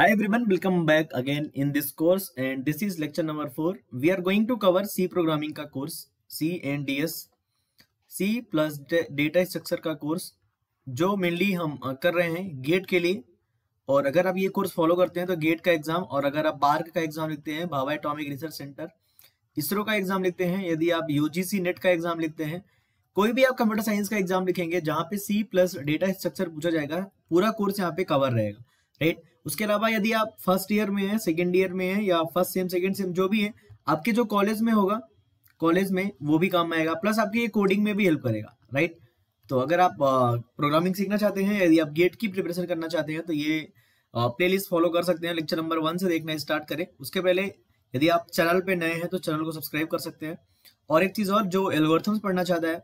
Hi everyone, welcome back again in this course and this is lecture number 4. We are going to cover C programming का course, C and DS, C plus data structure का course जो mainly हम कर रहे हैं gate के लिए। और अगर आप ये कोर्स फॉलो करते हैं तो गेट का एग्जाम, और अगर आप बार्क का एग्जाम लिखते हैं, Bhabha atomic research centre, ISRO का एग्जाम लिखते हैं, यदि आप यूजीसी नेट का एग्जाम लिखते हैं, कोई भी आप कंप्यूटर साइंस का एग्जाम लिखेंगे जहां पे सी प्लस डेटा स्ट्रक्चर पूछा जाएगा, पूरा कोर्स यहाँ पे कवर रहेगा, राइट। उसके अलावा यदि आप फर्स्ट ईयर में है, सेकेंड ईयर में है, या फर्स्ट सेम सेकेंड सेम जो भी है, आपके जो कॉलेज में होगा, कॉलेज में वो भी काम आएगा, प्लस आपकी ये कोडिंग में भी हेल्प करेगा, राइट। तो अगर आप प्रोग्रामिंग सीखना चाहते हैं, यदि आप गेट की प्रिपरेशन करना चाहते हैं, तो ये प्लेलिस्ट फॉलो कर सकते हैं। लेक्चर नंबर 1 से देखना स्टार्ट करें। उसके पहले यदि आप चैनल पे नए हैं तो चैनल को सब्सक्राइब कर सकते हैं। और एक चीज और, जो एल्गोरिथम्स पढ़ना चाहता है,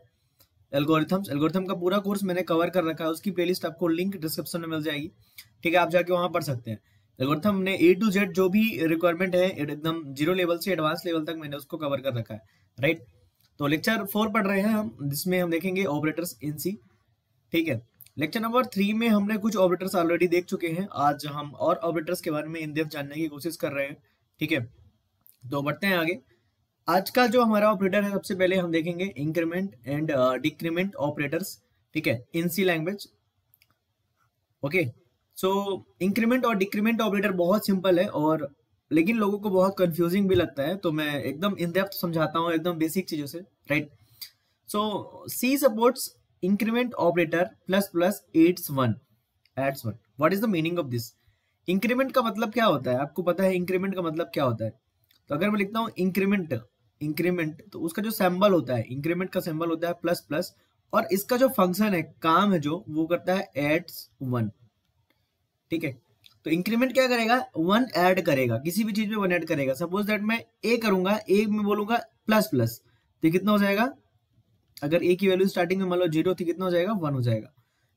एल्गोरिथम का पूरा कोर्स मैंने कवर कर रखा है, उसकी प्लेलिस्ट आपको लिंक डिस्क्रिप्शन में मिल जाएगी, ठीक है। आप जाके वहां पढ़ सकते हैं। एल्गोरिथम ने A to Z जो भी रिक्वायरमेंट है एकदम 0 लेवल से एडवांस लेवल तक मैंने उसको कवर कर रखा है, राइट। तो लेक्चर 4 पढ़ रहे हैं हम, जिसमें हम देखेंगे ऑपरेटर्स इन सी, ठीक है। लेक्चर नंबर 3 में हमने कुछ ऑपरेटर्स ऑलरेडी देख चुके हैं। आज हम और ऑपरेटर्स के बारे में इन डेप्थ जानने की कोशिश कर रहे हैं, ठीक है। तो बढ़ते हैं आगे। आज का जो हमारा ऑपरेटर है, सबसे पहले हम देखेंगे इंक्रीमेंट एंड डिक्रीमेंट ऑपरेटर्स, ठीक है, इन सी लैंग्वेज। ओके, सो इंक्रीमेंट और डिक्रीमेंट ऑपरेटर बहुत सिंपल है, और लेकिन लोगों को बहुत कंफ्यूजिंग भी लगता है, तो मैं एकदम इन डेप्थ समझाता हूँ, एकदम बेसिक चीजों से, right. So C supports increment operator plus plus adds one. What is the meaning of this? Increment का मतलब क्या होता है? आपको पता है इंक्रीमेंट का मतलब क्या होता है? तो अगर मैं लिखता हूँ इंक्रीमेंट, तो उसका जो सिंबल होता है, इंक्रीमेंट का सिंबल होता है प्लस प्लस, और इसका जो फंक्शन है, काम है जो, वो करता है एड्स वन, ठीक है। तो इंक्रीमेंट क्या करेगा? 1 ऐड करेगा, किसी भी चीज में 1 ऐड करेगा। सपोज दैट मैं ए करूंगा, ए में बोलूंगा प्लस प्लस, तो कितना हो जाएगा? अगर ए की वैल्यू स्टार्टिंग में मान लो 0 थी, कितना हो जाएगा? 1 हो जाएगा,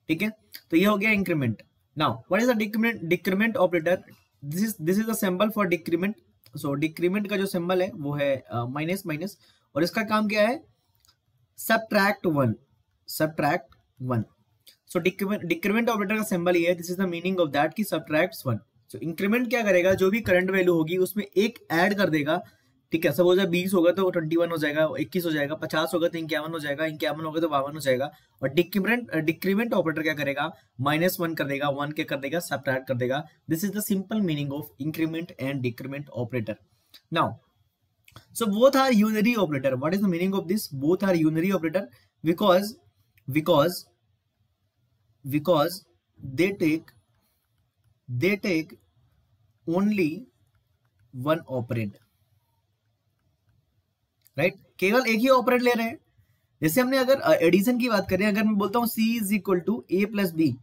ठीक है। तो ये हो गया increment. Now what is the decrement operator? This is the symbol for decrement. So decrement का जो सिंबल है वो है माइनस माइनस, और इसका काम क्या है? Subtract one. So decrement operator का सिंबल ये है, this is the meaning of that कि सबट्रैक्ट्स वन। सो इंक्रीमेंट क्या करेगा? जो भी करंट वैल्यू होगी उसमें एक ऐड कर देगा, ठीक है। सपोज 20 होगा तो 21 हो जाएगा, 21 हो जाएगा, 50 होगा तो 51 हो जाएगा, 51 होगा तो 52 हो जाएगा। और डिक्रीमेंट ऑपरेटर क्या करेगा? -1 कर देगा, 1 के कर देगा, सबट्रैक्ट कर देगा। This is the simple meaning of increment and decrement operator. Now so both are unary operator. What is the meaning of this? Both are unary operator because they take only one operand, right. केवल एक ही operand ले रहे हैं। जैसे हमने अगर addition की बात करें, अगर मैं बोलता हूँ C is equal to A plus B,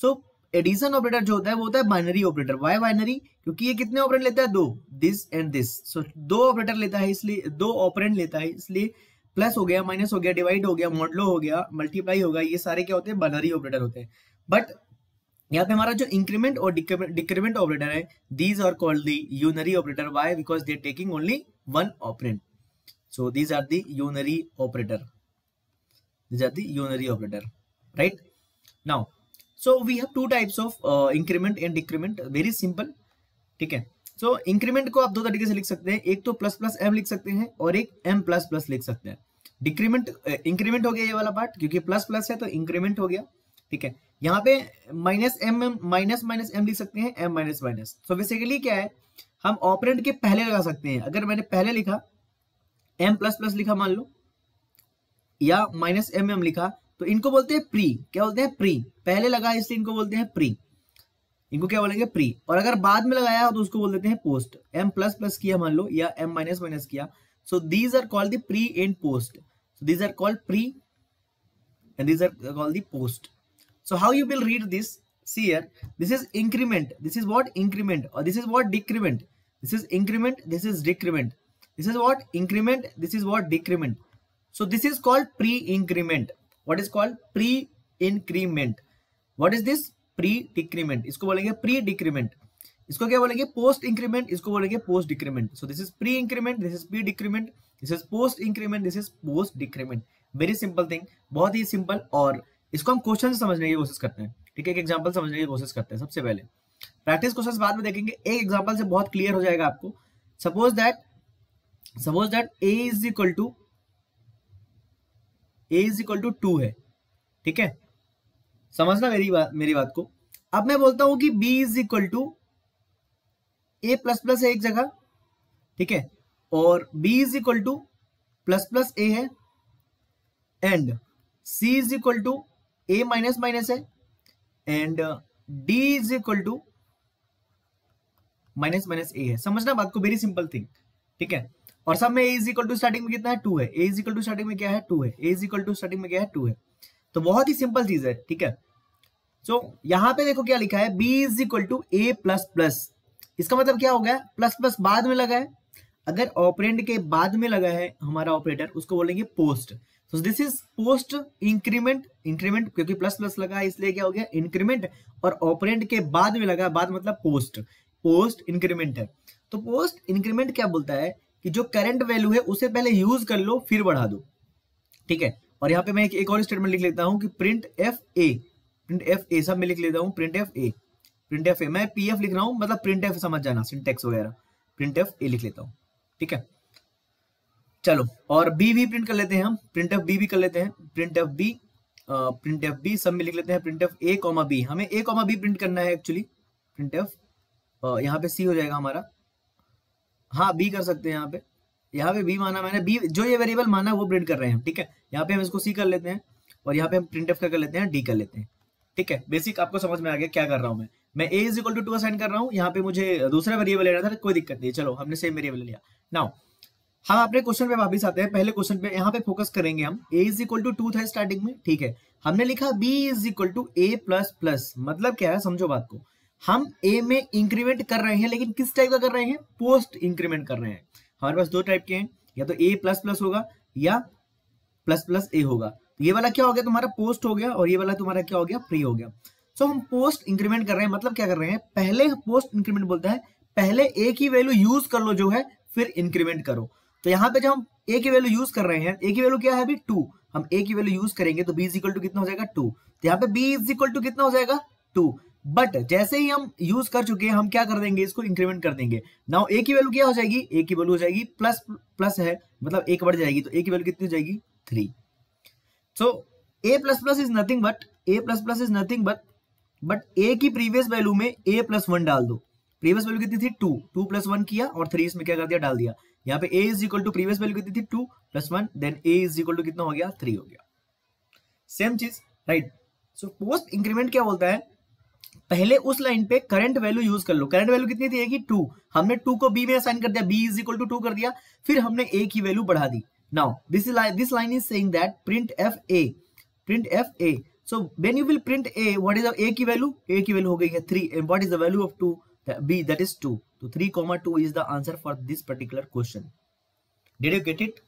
so addition operator जो होता है वो होता है बाइनरी ऑपरेटर। Y binary? क्योंकि ये कितने ऑपरेंड लेता है? 2, this and this. So 2 operator लेता है, इसलिए 2 ऑपरेंड लेता है, इसलिए प्लस हो गया, माइनस हो गया, डिवाइड हो गया, मॉडलो हो गया, मल्टीप्लाई होगा, ये सारे क्या होते हैं? बाइनरी ऑपरेटर होते हैं। बट यहाँ पे हमारा जो इंक्रीमेंट और डिक्रीमेंट ऑपरेटर है, these are called the unary operator. Why? Because they are taking only 1 operand. So these are the unary operator. Right? Now, so we have 2 types of increment and decrement. Very simple, ठीक है। So increment को आप 2 तरीके से लिख सकते हैं, एक तो प्लस प्लस m लिख सकते हैं, और एक m प्लस प्लस लिख सकते हैं। डिक्रीमेंट इंक्रीमेंट हो गया ये वाला पार्ट, क्योंकि प्लस प्लस है तो इंक्रीमेंट हो गया, ठीक है। यहाँ पे माइनस m लिख सकते हैं, m minus minus. So basically क्या है, हम ऑपरेंड के पहले लगा सकते हैं। अगर मैंने पहले लिखा m प्लस प्लस लिखा मान लो, या -mm लिखा, तो इनको बोलते हैं प्री। क्या बोलते हैं? प्री। पहले लगा इसलिए इनको बोलते हैं प्री, इनको क्या बोलेंगे? प्री। और अगर बाद में लगाया तो उसको बोल देते हैं पोस्ट। m प्लस प्लस किया मान लो, या m माइनस माइनस किया, so these are called the pre and post. So these are called pre and these are called the post. So how you will read this? See here, this is increment, this is what? Increment. Or this is what? Decrement. This is increment, this is decrement. This is what? Increment. This is what? Decrement. So this is called pre-increment. What is called? Pre-increment. What is this? Pre-decrement. इसको बोलेंगे pre-decrement. इसको क्या बोलेंगे? Post-increment. इसको बोलेंगे post-decrement. So this is pre-increment. This is pre-decrement. This is post-increment. This is post-decrement. Very simple thing. बहुत ही simple, और इसको हम क्वेश्चन समझने की कोशिश करते हैं, ठीक है। एक एग्जाम्पल समझने की कोशिश करते हैं। सबसे पहले प्रैक्टिस क्वेश्चंस बाद में देखेंगे, एक एग्जांपल से बहुत क्लियर हो जाएगा आपको। Suppose that a is equal to 2 है, ठीक है, समझना मेरी बात को। अब मैं बोलता हूं कि b is equal to a plus plus है एक जगह, ठीक है, और b is equal to plus plus a है, and c is equal to a minus minus है, and d is equal to minus minus a है। समझना बात को, वेरी सिंपल थिंग, ठीक है। और सब में a is equal to starting में कितना है 2 है, a is equal to starting में क्या है 2 है, a is equal to starting में क्या है 2 है। तो बहुत ही सिंपल चीज है, ठीक है। सो यहां पे देखो क्या लिखा है, b is equal to a plus plus. इसका मतलब क्या हो गया, प्लस प्लस बाद में लगा है, अगर ऑपरेंड के बाद में लगा है हमारा ऑपरेटर, उसको बोलेंगे पोस्ट। तो this is post increment, increment क्योंकि प्लस प्लस लगा है इसलिए क्या हो गया इंक्रीमेंट, और ऑपरेंड के बाद में लगा, बाद मतलब पोस्ट, पोस्ट इंक्रीमेंट है। तो पोस्ट इंक्रीमेंट क्या बोलता है कि जो करंट वैल्यू है उसे पहले यूज कर लो फिर बढ़ा दो, ठीक है। और यहाँ पे मैं एक और स्टेटमेंट लिख लेता हूं कि प्रिंट एफ ए सब में लिख लेता हूं, प्रिंट एफ ए, मैं pf लिख रहा हूं, मतलब प्रिंट एफ समझ जाना, सिंटेक्स वगैरह, प्रिंट एफ ए लिख लेता हूं, ठीक है। चलो, और बी भी प्रिंट कर लेते हैं हम, प्रिंट एफ बी भी कर लेते हैं, प्रिंट एफ बी सब में लिख लेते हैं, print F a comma b, हमें ए कॉमा बी प्रिंट करना है एक्चुअली, प्रिंट एफ यहाँ पे सी हो जाएगा हमारा, हाँ बी कर सकते हैं यहाँ पे बी माना मैंने, बी जो ये वेरिएबल माना वो प्रिंट कर रहे हैं, ठीक है। यहाँ पे हम इसको सी कर लेते हैं, और यहाँ पे हम प्रिंट एफ का कर लेते हैं, डी कर लेते हैं, ठीक है। बेसिक आपको समझ में आ गया क्या कर रहा हूँ मैं a is equal to 2 assign कर रहा हूँ, यहाँ पे मुझे दूसरा वेरिएबल लेना था, कोई दिक्कत नहीं, चलो हमने सेम वेरिएबल लिया। नाउ हम अपने क्वेश्चन पे वापस आते हैं, पहले क्वेश्चन पे यहाँ पे फोकस करेंगे हम। a इज इक्वल टू 2 था स्टार्टिंग में, ठीक है, हमने लिखा b is equal to a plus plus, मतलब क्या है समझो बात को, हम a में इंक्रीमेंट कर रहे हैं, लेकिन किस टाइप का कर रहे हैं, पोस्ट इंक्रीमेंट कर रहे हैं। हमारे पास दो टाइप के हैं, या तो a प्लस प्लस होगा या प्लस प्लस a होगा। ये वाला क्या हो गया तुम्हारा पोस्ट हो गया, और ये वाला तुम्हारा क्या हो गया प्री हो गया। सो हम पोस्ट इंक्रीमेंट कर रहे हैं, मतलब क्या कर रहे हैं, पहले पोस्ट इंक्रीमेंट बोलता है पहले a की वैल्यू यूज कर लो जो है, फिर इंक्रीमेंट करो। तो यहाँ पे जब हम a की वैल्यू यूज कर रहे हैं, a की वैल्यू क्या है अभी 2, हम a की वैल्यू यूज करेंगे तो b इज इक्वल टू कितना हो जाएगा 2, तो यहाँ पे b इज इक्वल टू कितना हो जाएगा 2। बट जैसे ही हम यूज कर चुके हैं, हम क्या कर देंगे, इसको इंक्रीमेंट कर देंगे। नाउ a की वैल्यू क्या हो जाएगी, a की वैल्यू हो जाएगी प्लस प्लस है, मतलब एक बढ़ जाएगी, तो a की वैल्यू कितनी हो जाएगी 3। सो a plus plus is nothing but a की प्रीवियस वैल्यू में a प्लस 1 डाल दो। प्रीवियस वैल्यू कितनी थी 2 प्लस 1 किया, और 3 इसमें क्या कर दिया डाल दिया। यहाँ पे a is equal to previous value कितनी थी 2 plus 1, then a is equal to कितना हो गया 3 हो गया, सेम चीज, राइट। सो पोस्ट इंक्रीमेंट क्या बोलता है, पहले उस लाइन पे करंट वैल्यू यूज कर लो। करंट वैल्यू कितनी थी a की 2, हमने 2 को b में असाइन कर दिया, b इज इक्वल टू 2 कर दिया, फिर हमने a की वैल्यू बढ़ा दी। Now this line is saying that print F a, so when you will print a, what is the a की वैल्यू, a की वैल्यू हो गई है 3, and what is the value of 2, b, that is 2, तो 3,2 is the answer for this particular question. Did you get it?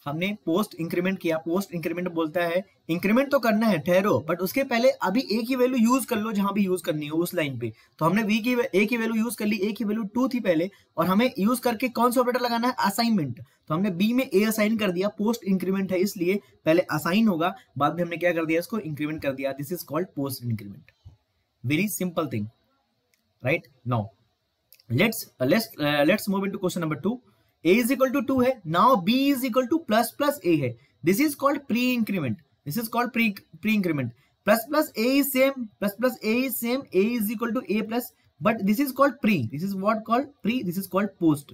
हमने post increment किया, post increment बोलता है इंक्रीमेंट तो करना है, ठहरो, बट उसके पहले अभी a की वैल्यू यूज कर लो जहां भी यूज करनी हो उस लाइन पे। तो हमने a की वैल्यू यूज कर ली, a की वैल्यू 2 थी पहले, और हमें यूज करके कौन सा ऑपरेटर लगाना है, असाइनमेंट। तो हमने b में a असाइन कर दिया, पोस्ट इंक्रीमेंट है इसलिए पहले असाइन होगा, बाद में हमने क्या कर दिया, इसको इंक्रीमेंट कर दिया। This is called post increment, very simple thing, right. Now let's move into question number 2। a is equal to 2 है, now b is equal to plus plus a है, this is called pre increment, pre increment, plus a is same, a is equal to a plus, but this is called pre, this is what called pre, this is called post।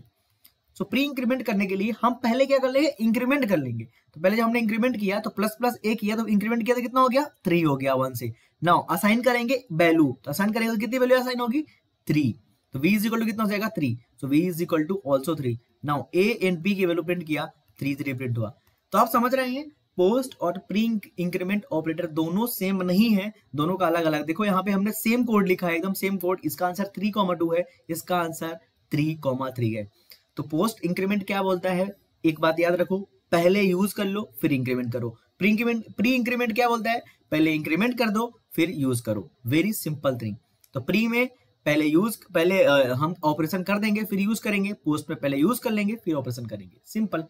so pre increment करने के लिए हम पहले क्या कर लेंगे, increment कर लेंगे। तो पहले जब हमने इंक्रीमेंट किया तो प्लस प्लस a किया, तो इंक्रीमेंट किया तो कितना हो गया 3 हो गया 1 से। नाउ असाइन करेंगे वैल्यू, तो असाइन करेंगे तो कितनी वैल्यू असाइन होगी 3, तो v इज इक्वल टू कितना हो जाएगा 3, so v is equal to also 3। Now a and b की वैल्यू प्रिंट किया, 3 प्रिंट हुआ। तो आप समझ रहे हैं पोस्ट और प्री इंक्रीमेंट ऑपरेटर दोनों सेम नहीं है, दोनों का अलग अलग। देखो यहाँ पे हमने सेम कोड लिखा है, एकदम सेम कोड, इसका आंसर 3,2 है, इसका आंसर 3,3 है। तो पोस्ट इंक्रीमेंट क्या बोलता है, एक बात याद रखो, पहले यूज कर लो फिर इंक्रीमेंट करो। प्री इंक्रीमेंट क्या बोलता है, पहले इंक्रीमेंट कर दो फिर यूज करो, वेरी सिंपल थिंग। तो प्री में पहले हम ऑपरेशन कर देंगे फिर यूज करेंगे, पोस्ट में पहले यूज कर लेंगे फिर ऑपरेशन करेंगे, सिंपल।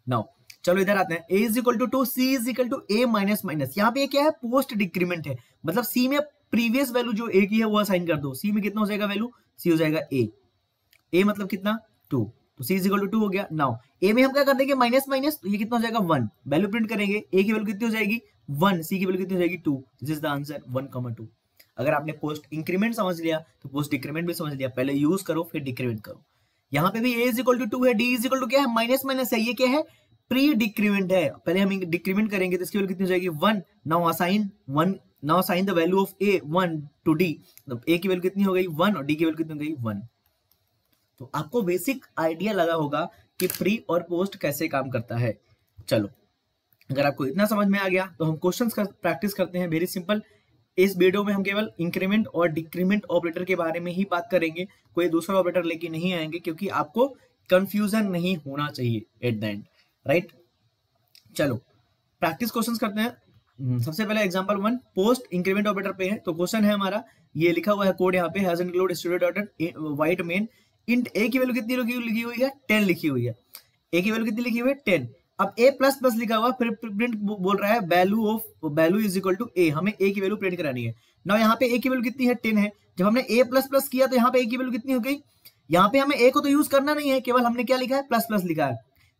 नाउ चलो इधर आते हैं, a is equal to 2, c is equal to a minus minus. यहाँ पे क्या है, पोस्ट डिक्रीमेंट है, मतलब c में प्रीवियस वैल्यू जो ए की है वो असाइन कर दो। सी में कितना हो जाएगा वैल्यू, सी हो जाएगा ए मतलब कितना 2, तो सी इज इक्वल टू 2 हो गया। नाउ ए में हम क्या कर देंगे माइनस माइनस, तो ये कितना हो जाएगा 1, वैल्यू प्रिंट करेंगे, ए की वैल्यू कितनी हो जाएगी 1, सी की वैल्यू कितनी हो जाएगी 2, दिस इज द आंसर 1,2। अगर आपने पोस्ट इंक्रीमेंट समझ लिया तो पोस्ट डिक्रीमेंट भी समझ लिया, पहले यूज करो फिर डिक्रीमेंट करो। यहाँ पे भी ए इज इक्वल टू 2 है, डी इज इक्वल टू क्या है माइनस माइनस है, ये क्या है प्री डिक्रीमेंट है, पहले हम डिक्रीमेंट करेंगे तो इसकी वैल्यू कितनी हो जाएगी 1। Now assign the value of a 1 to d, तो ए की वैल्यू कितनी हो गई 1 और डी की वैल्यू कितनी हो गई 1। तो आपको बेसिक आइडिया लगा होगा कि प्री और पोस्ट कैसे काम करता है। चलो अगर आपको इतना समझ में आ गया तो हम क्वेश्चंस का प्रैक्टिस करते हैं, वेरी सिंपल। इस वीडियो में हम केवल इंक्रीमेंट और डिक्रीमेंट ऑपरेटर के बारे में ही बात करेंगे, कोई दूसरा ऑपरेटर लेके नहीं आएंगे, क्योंकि आपको कंफ्यूजन नहीं होना चाहिए एट द एंड, राइट। चलो प्रैक्टिस क्वेश्चंस करते हैं। सबसे पहले एग्जांपल 1 पोस्ट इंक्रीमेंट ऑपरेटर पे है। तो क्वेश्चन है हमारा, ये लिखा हुआ है कोड यहाँ पे, hash include stdio dot h main int a की वैल्यू कितनी लिखी हुई है 10 लिखी हुई है, ए की वैल्यू कितनी लिखी हुई है 10। अब ए प्लस प्लस लिखा हुआ, फिर प्रिंट बोल रहा है वैल्यू इज इक्वल टू ए, हमें ए की वैल्यू प्रिंट करानी है। ना यहाँ पे ए की वैल्यू कितनी है 10 है, जब हमने ए प्लस प्लस किया तो यहाँ पे ए की वैल्यू कितनी हो गई, यहाँ पे हमें ए को तो यूज करना नहीं है, केवल हमने क्या लिखा है प्लस प्लस लिखा है,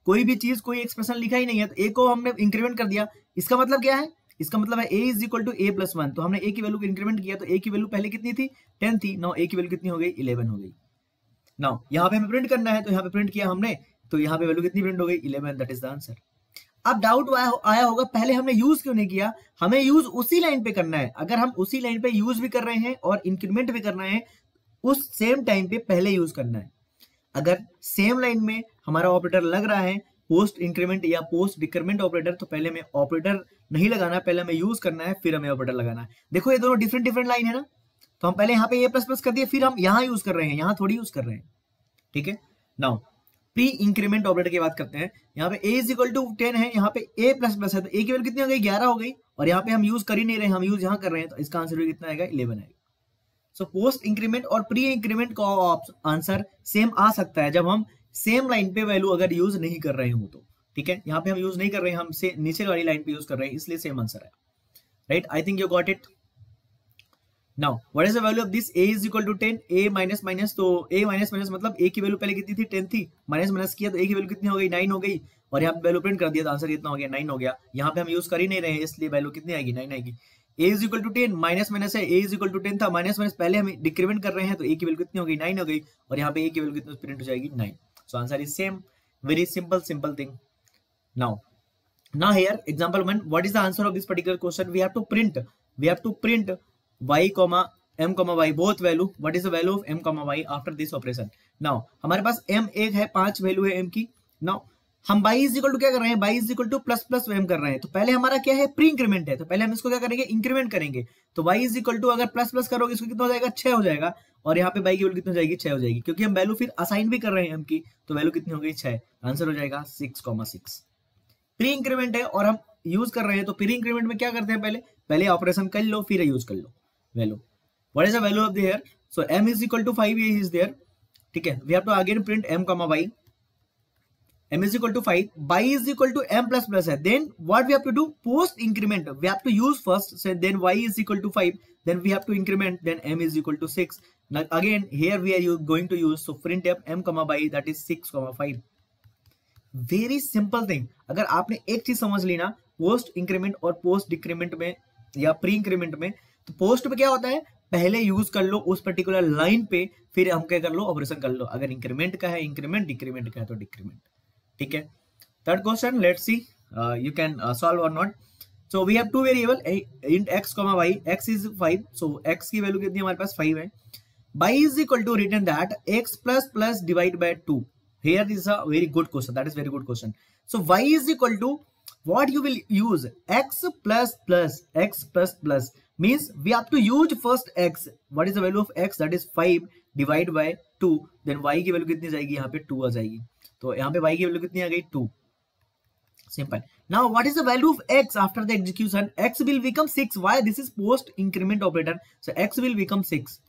कोई भी चीज कोई एक्सप्रेशन लिखा ही नहीं है, तो ए को हमने इंक्रीमेंट कर दिया। इसका मतलब क्या है, इसका मतलब है a is equal to a plus 1, तो हमने ए की वैल्यू को इंक्रीमेंट किया, तो ए की वैल्यू पहले कितनी थी 10 थी, नाउ ए की वैल्यू कितनी हो गई 11 हो गई। नाउ यहाँ पे हमें प्रिंट करना है, तो यहाँ पे प्रिंट किया हमने, तो यहाँ पे वैल्यू कितनी प्रिंट हो गई 11, दैट इज द आंसर। अब डाउट आया होगा पहले हमने यूज क्यों नहीं किया, हमें यूज उसी लाइन पे करना है। अगर हम उसी लाइन पे यूज भी कर रहे हैं और इंक्रीमेंट भी करना है, उस सेम टाइम पे पहले यूज करना है। अगर सेम लाइन में हमारा ऑपरेटर लग रहा है पोस्ट इंक्रीमेंट या पोस्ट डिक्रीमेंट ऑपरेटर, तो पहले हमें ऑपरेटर नहीं लगाना है, पहले हमें यूज करना है, फिर हमें ऑपरेटर लगाना है। देखो ये दोनों डिफरेंट डिफरेंट लाइन है ना, तो हम पहले यहाँ पे ए प्लस प्लस कर दिए, फिर हम यहाँ यूज कर रहे हैं, यहाँ थोड़ी यूज कर रहे हैं, ठीक है। नाउ प्री इंक्रीमेंट ऑपरेटर की बात करते हैं। यहाँ पे a इज इक्वल टू 10 है, यहाँ पे a प्लस प्लस है, तो a की वैल्यू कितनी हो गई 11 हो गई, और यहाँ पे हम यूज कर ही नहीं रहे, हम यूज यहाँ कर रहे हैं, तो इसका आंसर भी कितना आएगा 11 आएगा। सो पोस्ट इंक्रीमेंट और प्री इंक्रीमेंट का आंसर सेम आ सकता है जब हम सेम लाइन पे वैल्यू अगर यूज नहीं कर रहे हो तो, ठीक है। यहाँ पे हम यूज नहीं कर रहे हैं, हम से नीचे वाली लाइन पे यूज कर रहे हैं, इसलिए सेम आंसर है, right. I think you got it. Now, what is the value of this? A is equal to 10, A minus minus, तो A minus minus मतलब A की वैल्यू पहले कितनी थी 10 थी, माइनस माइनस किया तो A की वैल्यू कितनी हो गई 9 हो गई, और यहाँ पे वैल्यू प्रिंट कर दिया तो आंसर कितना हो गया 9 हो गया। यहाँ पे हम यूज कर ही नहीं रहे हैं, इसलिए वैल्यू कितनी आएगी 9 आएगी। A is equal to 10, minus minus है, A is equal to 10 था, माइनस माइनस पहले हम डिक्रीमेंट कर रहे हैं, तो A की वैल्यू कितनी हो गई 9 हो गई, और यहाँ पे A की वैल्यू कितनी प्रिंट हो जाएगी 9। So answer is same, very simple thing. Now here example 1, what is the answer of this particular question? We have to print y comma m comma y both value. What is the value of m comma y after this operation? Now हमारे पास m एक है, 5 value है m की। Now हम y is equal to क्या कर रहे हैं, y is equal to plus plus m कर रहे हैं, तो पहले हमारा क्या है प्री इंक्रीमेंट है, तो पहले हम इसको क्या करेंगे इंक्रीमेंट करेंगे, तो y इज इक्वल टू अगर प्लस प्लस करोगे इसको कितना हो जाएगा 6 हो जाएगा, और यहाँ पे y की वैल्यू कितनी हो जाएगी 6 हो जाएगी, क्योंकि हम वैल्यू फिर असाइन भी कर रहे हैं m की, तो वैल्यू कितनी हो गई 6, आंसर हो जाएगा 6,6। प्री इंक्रीमेंट है और हम यूज कर रहे हैं, तो प्री इंक्रीमेंट में क्या करते हैं पहले ऑपरेशन कर लो फिर यूज कर low value. What is the value of the here? So m is equal to 5 is there, ठीक है। We have to again print m comma y, m is equal to 5, y is equal to m plus plus है, then what we have to do post increment, we have to use first, so then y is equal to 5, then we have to increment, then m is equal to 6. Now again here we are going to use, so print m comma y, that is 6,5. Very simple thing. अगर आपने एक चीज समझ ली ना post increment और post decrement में या pre increment में, तो पोस्ट में क्या होता है पहले यूज कर लो उस पर्टिकुलर लाइन पे, फिर हम क्या कर लो ऑपरेशन कर लो, अगर इंक्रीमेंट का है इंक्रीमेंट, डिक्रीमेंट का है तो डिक्रीमेंट, ठीक है। Third question, let's see you can solve or not. So we have two variable int x comma y, x is 5, so x की वैल्यू कितनी हमारे पास 5 है, y is equal to written that x plus plus divide by 2। Here is a very good question. That is very good question. So y is equal to what you will use x plus plus, x plus plus means we have to use first x. What is the value of x? That is 5 divide by 2. Then y की value कितनी जाएगी, यहाँ पे 2 आ जाएगी, तो यहाँ पे y की वैल्यू कितनी आ गई 2। Simple. Now what is the value of x after the execution? X will become 6. Why? This is post increment operator. So x will become 6.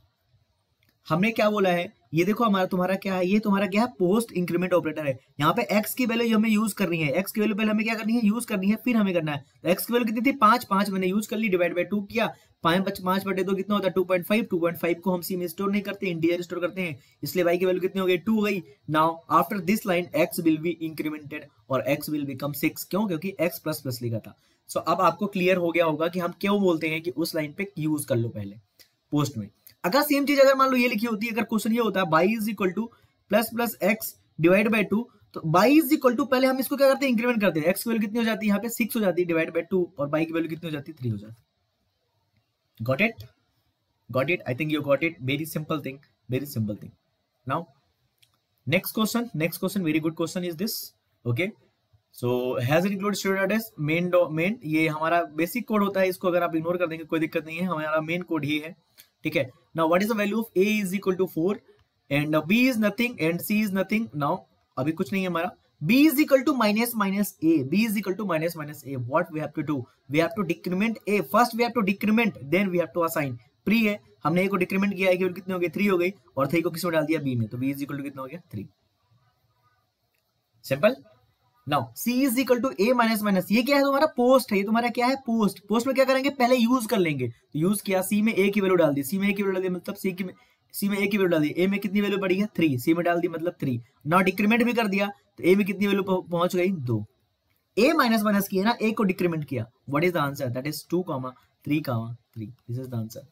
हमने क्या बोला है, ये देखो हमारा तुम्हारा क्या है, ये तुम्हारा क्या है, पोस्ट इंक्रीमेंट ऑपरेटर है। यहाँ पे x की वैल्यू हमें यूज करनी है, x की वैल्यू पहले हमें क्या करनी है, यूज करनी है, फिर हमें करना है। तो x की वैल्यू कितनी थी 5, 5 मैंने यूज कर ली, डिवाइड बाय 2 किया, 5 बटे 2 कितना होता है 2.5, 2.5 को हम सी में स्टोर नहीं करते, इंटीजर स्टोर करते हैं, इसलिए y की वैल्यू कितनी हो गई 2 हो गई। Now after this line x will be incremented और x विल बिकम 6, क्यों, क्योंकि x प्लस प्लस लिखा था। सो अब आपको क्लियर हो गया होगा कि हम क्यों बोलते हैं कि उस लाइन पे यूज कर लो पहले पोस्ट में। अगर सेम चीज अगर मान लो ये लिखी होती है, अगर क्वेश्चन ये होता है y is equal to plus plus x divide by 2, तो y इज इक्वल टू पहले हम इसको क्या करते हैं, इंक्रीमेंट करते हैं, x की वैल्यू कितनी हो जाती है यहाँ पे 6 हो जाती है डिवाइड बाय 2, और y की वैल्यू कितनी हो जाती है 3 हो जाती है। Got it, got it, I think you got it, very simple thing, very simple thing. Now next question, very good question is this. Okay, so has it include student address main, ये हमारा basic code होता है, इसको अगर आप ignore कर देंगे कोई दिक्कत नहीं है, हमारा मेन कोड ये है, ठीक है। Now what is the value of a is equal to 4 and b is nothing and c is nothing. Now अभी कुछ नहीं है हमारा, b is equal to minus minus a, b is equal to minus minus a, what we have to do, we have to decrement a, first we have to decrement then we have to assign. Pre है, हमने a को decrement किया, a की value कितनी हो गई 3 हो गई, और 3 को किसमें डाल दिया b में, तो b इज इक्वल टू कितना हो गया 3, simple. Now c is equal to a minus minus, ये क्या है तुम्हारा पोस्ट है, ये तुम्हारा क्या है पोस्ट, पोस्ट में क्या करेंगे पहले यूज कर लेंगे, तो यूज किया, c में a की वैल्यू डाल दी, c में a की वैल्यू डाल दी मतलब c में a की वैल्यू डाल दी, a में कितनी वैल्यू पड़ी है 3, c में डाल दी मतलब 3। नाउ डिक्रीमेंट भी कर दिया, तो a में कितनी वैल्यू पहुंच गई 2, a माइनस माइनस किया ना, a को डिक्रीमेंट किया, what is the answer, that is 2, 3, this is the answer.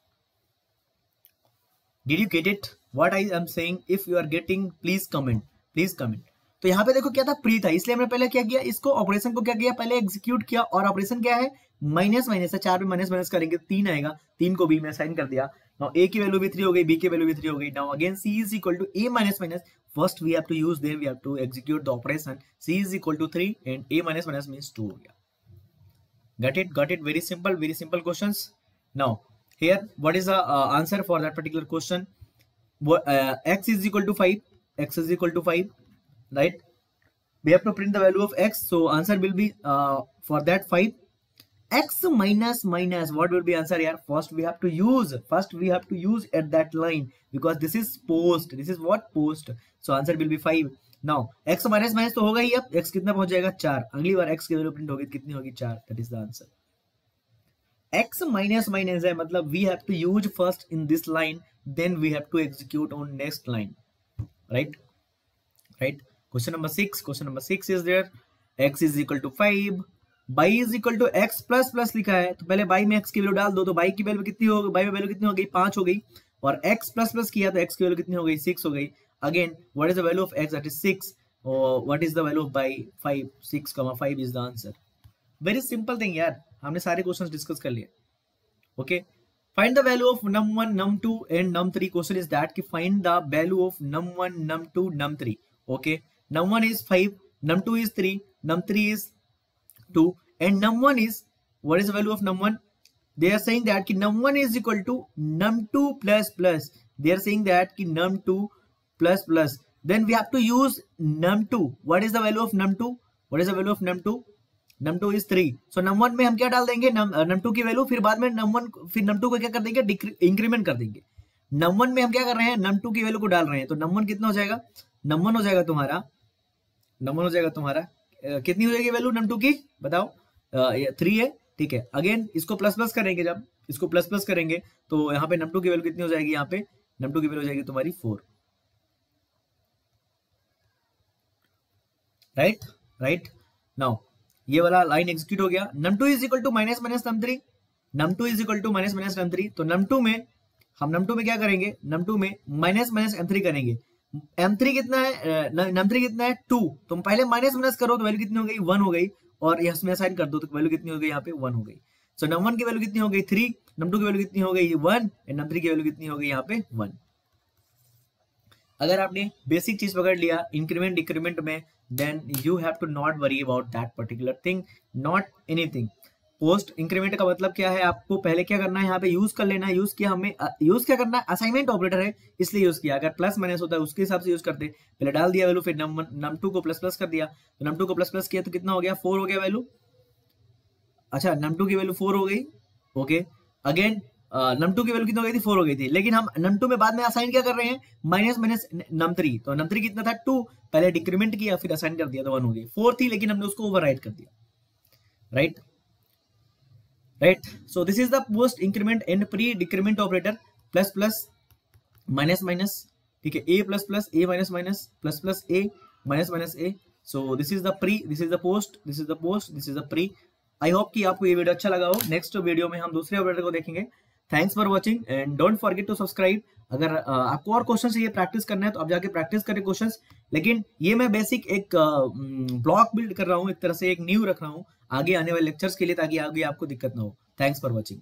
Did you get it what I am saying, if you are getting please comment, please comment. तो यहाँ पे देखो क्या था, प्री था, इसलिए हमने पहले क्या किया, इसको ऑपरेशन को क्या किया, पहले एग्जीक्यूट किया, और ऑपरेशन क्या है माइनस माइनस है, 4 में माइनस माइनस करेंगे 3 आएगा, 3 को b में असाइन कर दिया। नाउ a की वैल्यू भी 3 हो गई, b की वैल्यू भी 3 हो गई। Now again c is equal to a minus minus, first we have to use, then we have to execute the operation, c is equal to 3 and a minus minus means 2 हो गया। Got it, very simple questions. Now here what is the answer for that particular question, x is equal to 5, x is equal to 5, right? We have to print the value of x, so answer will be for that 5. X minus minus, what will be answer here? First we have to use at that line, because this is post, this is what post, so answer will be 5. Now x minus minus तो होगा ही, अब x कितना पहुंच जाएगा 4, अगली बार x की value print होगी कितनी होगी 4, that is the answer. x minus minus है मतलब we have to use first in this line, then we have to execute on next line, right? Question number 6 is there, x is equal to 5, y is equal to x plus plus लिखा है, तो पहले y में x की value डाल दो, तो y की वैल्यू कितनी हो गई, y में वैल्यू कितनी हो गई 5 हो गई, और x प्लस प्लस किया तो x की वैल्यू कितनी हो गई 6 हो गई। Again what is the value of x, that is 6, और what is the value of y 5, 6,5 is the answer. Very simple thing यार, हमने सारे क्वेश्चंस डिस्कस कर लिए। Okay, find the value of num1 num2 and num3, question is that कि find the value of num1 num2 num3. okay, num1 is 5, num2 is 3, num3 is 2, and num1 is, what is the value of num1, they are saying that कि num1 is equal to num2 plus plus, they are saying that कि num2 plus plus, then we have to use num2, what is the value of num2, what is the value of num2, num2 is 3, so num1 में हम क्या डाल देंगे num2 की value, फिर बाद में num2 को क्या कर देंगे इंक्रीमेंट कर देंगे। num1 में हम क्या कर रहे हैं, num2 की वैल्यू को डाल रहे हैं, तो num1 कितना हो जाएगा, num1 हो जाएगा तुम्हारा कितनी हो जाएगी वैल्यू num2 की बताओ, 3 है, ठीक है। अगेन इसको प्लस प्लस करेंगे, जब इसको प्लस प्लस करेंगे तो यहाँ पे num2 की वैल्यू कितनी हो जाएगी, यहाँ पे num2 की वैल्यू हो जाएगी तुम्हारी 4, राइट। नाउ ये वाला लाइन एग्जीक्यूट हो गया, num2 is equal to minus minus num3, num2 is equal to minus minus num3, तो num2 में क्या करेंगे, num2 में माइनस माइनस m3 करेंगे। m3 कितना है, num3 कितना है 2, तो पहले माइनस माइनस करो तो वैल्यू कितनी हो गई 1 हो गई, और इसमें असाइन कर दो तो वैल्यू कितनी हो गई यहाँ पे 1 हो गई। सो num1 की वैल्यू कितनी हो गई 3, num2 की वैल्यू कितनी हो गई 1, एंड num3 की वैल्यू कितनी हो गई यहाँ पे 1। अगर आपने बेसिक चीज पकड़ लिया इंक्रीमेंट डिक्रीमेंट में, then you have to not worry about that particular thing, not anything. Post increment का मतलब क्या है, आपको पहले क्या करना है, यहाँ पे यूज कर लेना है, यूज किया, हमें यूज क्या करना है, असाइनमेंट ऑपरेटर है इसलिए यूज किया, अगर प्लस माइनस होता है उसके हिसाब से यूज करते, पहले डाल दिया वैल्यू, फिर num2 को प्लस प्लस कर दिया, तो num2 को प्लस प्लस किया तो कितना हो गया 4 हो गया वैल्यू, अच्छा num2 की वैल्यू 4 हो गई। ओके, अगेन num2 की वैल्यू कितनी हो गई थी, 4 हो गई थी, लेकिन हम num2 में बाद में असाइन क्या कर रहे हैं, माइनस माइनस num3, तो num3 कितना था 2, पहले डिक्रीमेंट किया फिर असाइन कर दिया तो 1 हो गई, 4 थी लेकिन हमने उसको ओवरराइट कर दिया, right right. So this is the post increment and pre decrement operator, plus plus minus minus, ठीक है, a plus plus a minus minus plus plus a minus minus a. So this is the pre, this is the post, this is the post, this is the pre. I hope कि आपको ये video अच्छा लगा हो। Next video में हम दूसरे operator को देखेंगे। Thanks for watching and don't forget to subscribe. अगर आपको और क्वेश्चन ये प्रैक्टिस करना है तो आप जाके प्रैक्टिस करें क्वेश्चंस, लेकिन ये मैं बेसिक एक ब्लॉक बिल्ड कर रहा हूँ, एक तरह से एक नींव रख रहा हूँ आगे आने वाले लेक्चर्स के लिए, ताकि आगे आपको दिक्कत ना हो। Thanks for watching.